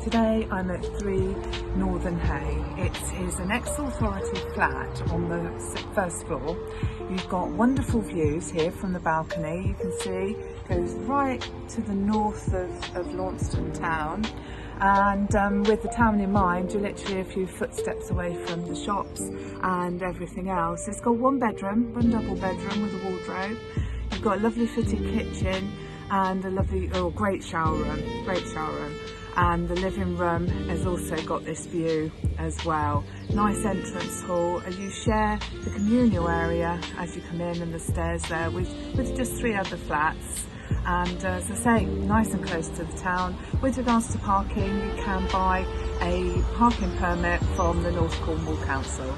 Today I'm at 3 Northernhaye. It is an ex-authority flat on the first floor. You've got wonderful views here from the balcony. You can see it goes right to the north of Launceston town, and with the town in mind, you're literally a few footsteps away from the shops and everything else. It's got one double bedroom with a wardrobe. You've got a lovely fitted kitchen and a lovely, great shower room. And the living room has also got this view as well. Nice entrance hall, and you share the communal area as you come in, and the stairs there with just 3 other flats. And as I say, nice and close to the town. With regards to parking, you can buy a parking permit from the North Cornwall Council.